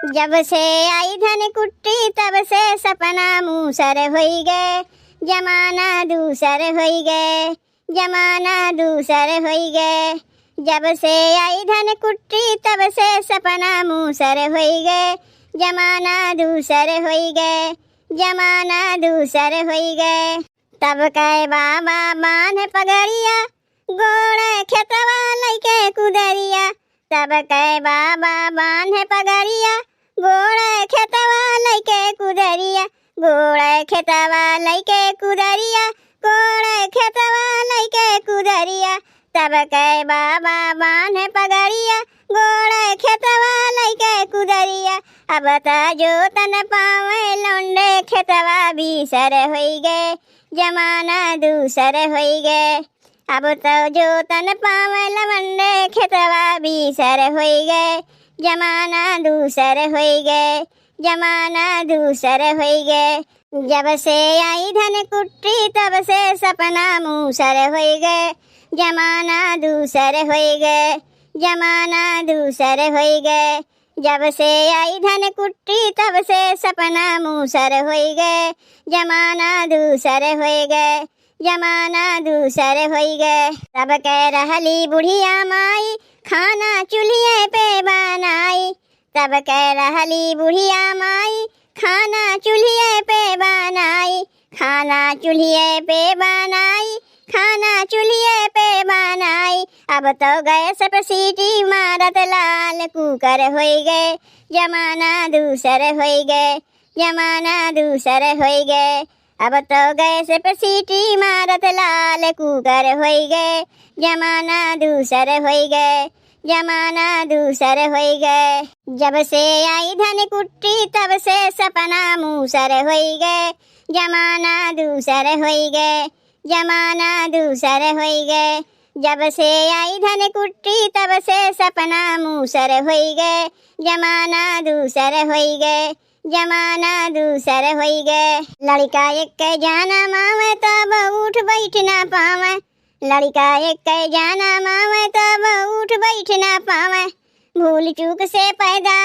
जब से आई धन कुट्टी तब से सपना मूसर होई गए, जमाना दूसर होई गए, जमाना दूसर होई गए। जब से आई धन कुट्टी तब से सपना मूसर होई गए, जमाना दूसर होई गए, जमाना दूसर होई गए। तब कहे बाबा बांध पगड़िया, गोड़ खेतवा लइके कुदरिया। तब कहे बाबा बांध पगड़िया, गोड़ खेतवा लइके कुदरिया, गोड़ खेतवा लइके कुदरिया, गोड़ खेतवा लइके कुदरिया। तब कहे बाबा बांध पगड़िया, गोड़ खेतवा लइके कुदरिया। अब त जोतन पावे लौंडे खेतवा बीसर होई गए, जमाना दूसर होई गए। अब तो जोतन पावे लवंडे खेतवा बीसर होई गए, जमाना दूसर होई गए, जमाना दूसर होई गए। जब से आई धन कुट्टी तब से सपना मूसर होई गए, जमाना दूसर होई गए, जमाना दूसर होई गए। जब से आई धन कुट्टी तब से सपना मूसर होई गए, जमाना दूसर होई गए, जमाना दूसर होई गए। तब कह रहली बुढ़िया माई, खाना चूल्हे पे बनाई। तब कह रहली बुढ़िया माई, खाना चूल्हे पे बनाई, खाना चूल्हे पे बनाई, खाना चूल्हे पे बनाई। अब तो गैस पे सीटी मारत लाल कुकर होई गए, जमाना दूसर होई गए, जमाना दूसर होई गए। अब तो गैस पे सीटी मारत लाल कुकर होई गए, जमाना दूसर होई गए, जमाना दूसर होई गए। जब से आई धन कुट्टी तब से सपना मूसर होई गए, जमाना दूसर होई गए, जमाना दूसर होई गए। जब से आई धन कुट्टी तब से सपना मूसर होई गए, जमाना दूसर होई गए, जमाना दूसर होई गए। लड़का एक जाना मावे तब उठ बैठ ना पावे, लड़का एक जाना मावे तब उठ बैठ ना पावे। भूल चूक से पैदा,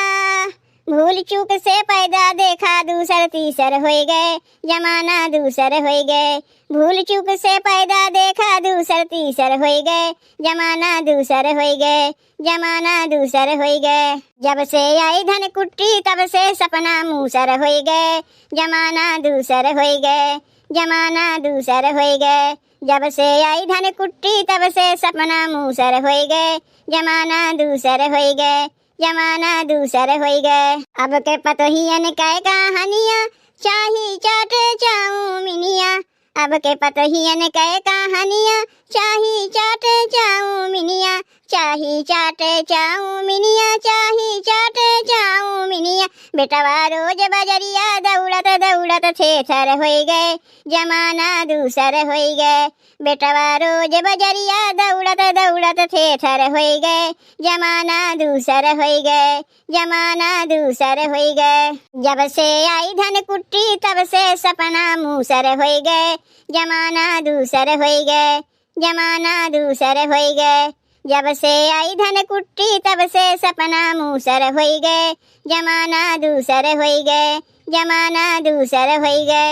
भूल चूक से पैदा देखा दूसर तीसर होई गए, जमाना दूसर होई गए। भूल चूक से पैदा देखा दूसर तीसर होई गए, जमाना दूसर होई गए, जमाना दूसर होई गए। जब से आई धन कुट्टी तब से सपना मूसर होई गए, जमाना दूसर होई गए, जमाना दूसर होई गए। जब से आई धन कुट्टी तब से सपना मूसर होई गए, जमाना दूसर होई गए, जमाना दूसर होई गए। अब के पतोहियन कै कहानिया, चाही चाटे चाऊमिनिया। अब के पतोहियन कै कहानिया, चाही चाटे चाऊमिनिया, चाही चाटे चाऊमिनिया, चाही चाटे चाऊमिनिया। बेटवा रोज बजरिया दौड़त दौड़त थेथर होई गए, जमाना दूसर होई गए। बेटवा रोज बजरिया दौड़त दौड़त थेथर होई गए, जमाना दूसर होई गए, जमाना दूसर होई गए। जब से आई धन कुट्टी तब से सपना मूसर होई गए, जमाना दूसर होई गए, जमाना दूसर होई गए। जब से आई धन कुट्टी तब से सपना मूसर होई गए, जमाना दूसर होई गए, जमाना दूसर होई गए।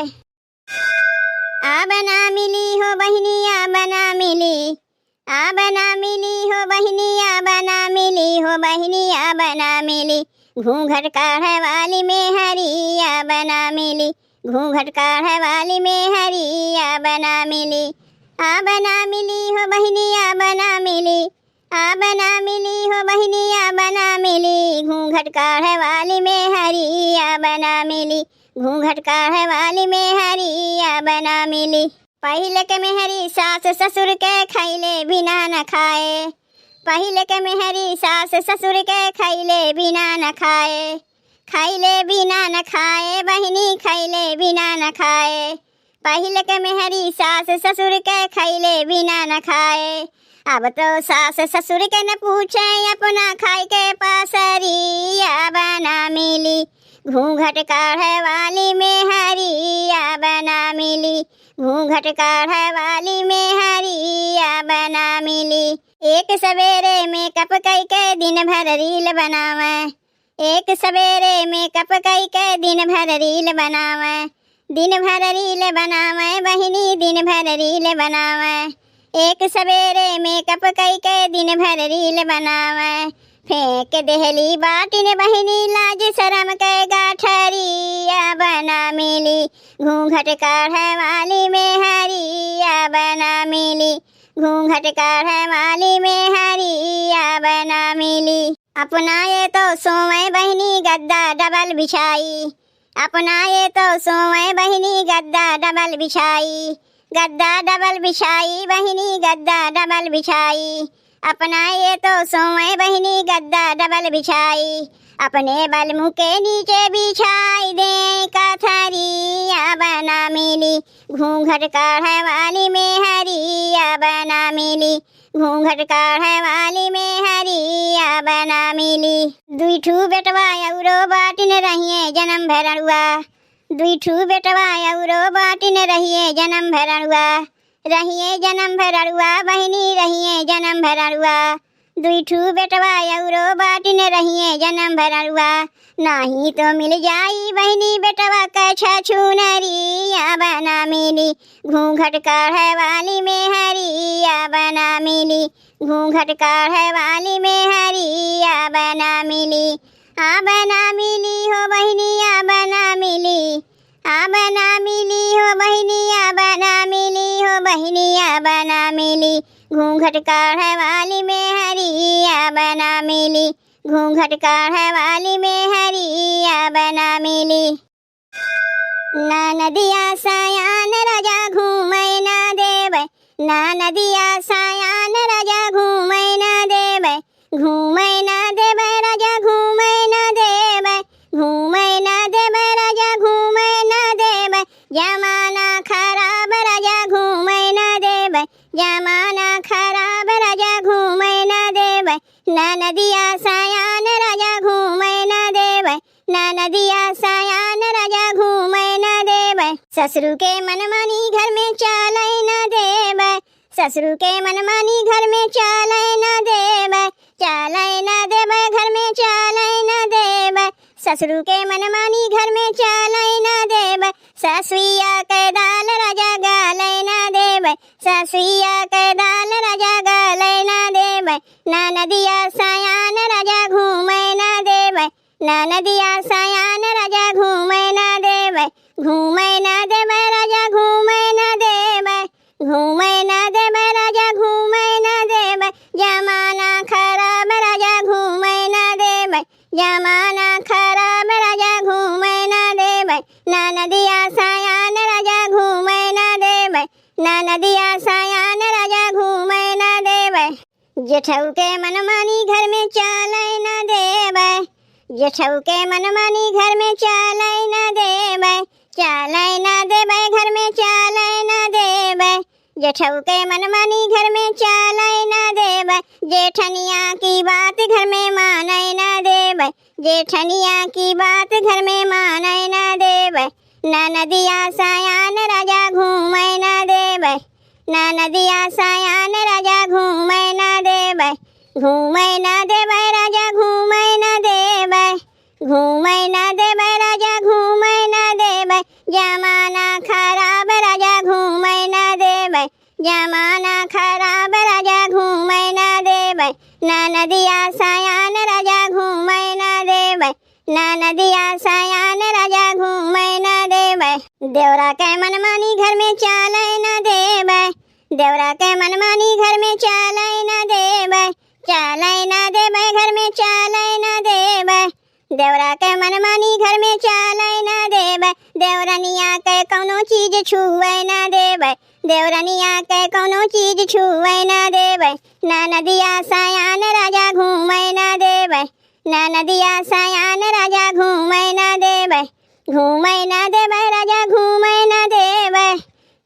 आ बना मिली हो बहिनी, आ बना मिली, आ बना मिली हो बहिनी, आ बना मिली हो बहिनी, आ बना मिली। घूंघट काढ़े वाली में हरी, आ बना मिली, घूंघट काढ़े वाली में हरी, आ बना मिली। आ बना मिली हो बहिनी, आ बना मिली, आ बना मिली हो बहिनी, आ बना मिली। घूंघट काढ़े वाली में हरी, आ बना मिली, घूंघट काढ़े वाली में हरी, आ बना मिली। पहले के मेहरी सास ससुर के खैले बिना न खाए, पहले के मेहरी सास ससुर के खैले बिना न खाए, खैले बिना न खाए बहिनी, खैले बिना न खाए। पहले के मेहरी सास ससुर के खैले बिना न खाए, अब तो सास ससुर के न पूछे अपना खाई के पासरी, आ बना मिली। घूंघट काढ़े वाली में हरी, आ बना मिली, घूंघट काढ़े वाली में हरी, आ बना मिली। एक सवेरे में कप कई के दिन भर रील बनावे, एक सवेरे मेकअप कई के दिन भर रील बनावे, दिन भर रील बनावे बहिनी, दिन भर रील बनावे। एक सवेरे मेकअप कई के दिन भर रील बनावे, फेंक देहली बाटिन बहिनी, लाज शरम के गाठरिया बना मिली, घूंघट काढ़े वाली में हरिया बना मिली, घूंघट काढ़े वाली में हरिया बना मिली। अपनाए तो सोए बहिनी गद्दा डबल बिछाई, अपनाए तो सोए बहिनी गद्दा डबल बिछाई, गद्दा डबल बिछाई बहिनी, गद्दा डबल बिछाई। अपनाए तो सोए बहिनी गद्दा डबल बिछाई, अपने बलमुँह के नीचे बिछाई दे काथरिया बना मिली, घूंघट काढ़े वाली में हरिया बना मिली, घूंघट काढ़े वाली में हरिया बना मिली। दुई ठू बेटवा औरो बाटिन रहिए जन्म भरनुआ, दुई ठू बेटवा औरो बाटिन रहिए जन्म भरनुआ, रहिए जन्म भरनुआ बहिनी, रहिए जन्म भरनुआ। दुई ठू बेटवा औरो बाटिन रहिए जन्म भरनुआ, नाही तो मिल जाई बहिनी बेटवा कछा छुनरिया बना मिली, घूंघट काढ़े वाली में हरिया बना मिली, घूंघट काढ़े वाली में हरिया बना मिली। आ बना मिली हो बहिनी, आ बना मिली, आ बना मिली हो बहिनी, आ बना मिली हो बहिनी, आ बना मिली, घूंघट काढ़े वाली में हरिया बना मिली, घूंघट काढ़े वाली में हरिया बना मिली। ना नदिया सायान राजा घूमै ना देबै, ना नदिया सायान राजा घूमै ना देबै, घूमै ना देबै राजा घूमै ना देबै, घूमै ना देबै राजा घूमै ना देबै, जमाना खराब राजा घूमै ना देबै, जमाना खराब राजा घूमै ना देबै। ना नदिया सायान राजा घूमै ना देबै, ना नदिया सायान राजा घूमै ना देबै। ससुर के मनमानी घर में चालै ना देबै, ससुर के मनमानी घर में चालै ना देबै, चालै ना देबै घर में चालै ना देबै, ससुर के मनमानी घर में चालै ना देबै। ससुइया के दाल राजा गालै ना देबै, ससुइया के दाल राजा गालै ना देबै। ना नदिया सायान राजा घूमै ना देबै, ना नदिया सायान राजा घूमै ना देबै, घूमै ना देबै राजा घूमै ना देबै, घूमै ना देबै राजा घूमै ना देबै, जमाना खराब राजा घूमै ना देबै, जमाना खराब राजा घूमै ना देबै। ना नदिया सायान राजा घूमै ना देबै, ना नदिया सायान राजा घूमै ना देबै। जेठऊ के मनमानी घर में चालै ना देबै, जेठऊ के मनमानी घर में चालै ना देबै, चालै ना देबै घर में चालै ना देबै, जेठऊ के मनमानी घर में चालै ना देबै। जेठनिया की बात घर में मानै ना देबै, जेठनिया की बात घर में मानै ना देबै। ना नदिया सायान राजा घूमै ना देबै, ना नदिया सायान राजा घूमै ना देबै, घूमै ना देबै राजा घूमै ना देबै, घूमै ना देबै राजा घूमै ना देबै, जमाना खराब राजा घूमै ना देबै, जमाना खराब राजा घूमै ना देबै। ना नदिया सायान राजा घूमै ना देबै, ना नदिया सायान राजा घूमै ना देबै। देवरा के मनमानी घर में चालै ना देबै, देवरा के मनमानी घर में चालै ना देबै, चालै ना देबै घर में चालै ना देबै, देवरा के मनमानी घर में चालै ना देबै। देवरनिया के कोनो चीज छुए ना देबै, देवरनिया के कोनो चीज छुए ना देबै। ना नदिया सायान राजा घूमै ना देबै, ना नदिया सायान राजा घूमै ना देबै, घूमै ना देबै राजा घूमै ना देबै,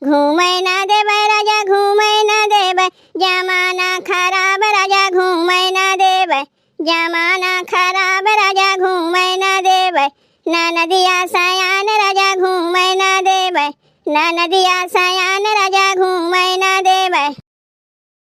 घूमै ना देबै राजा घूमै ना देबै, जमाना खराब राजा घूमै ना देबै, जमाना खराब राजा घूमै ना देबै। ना नदिया सायान राजा घूमै ना देबै, ना नदिया सायान राजा घूमै ना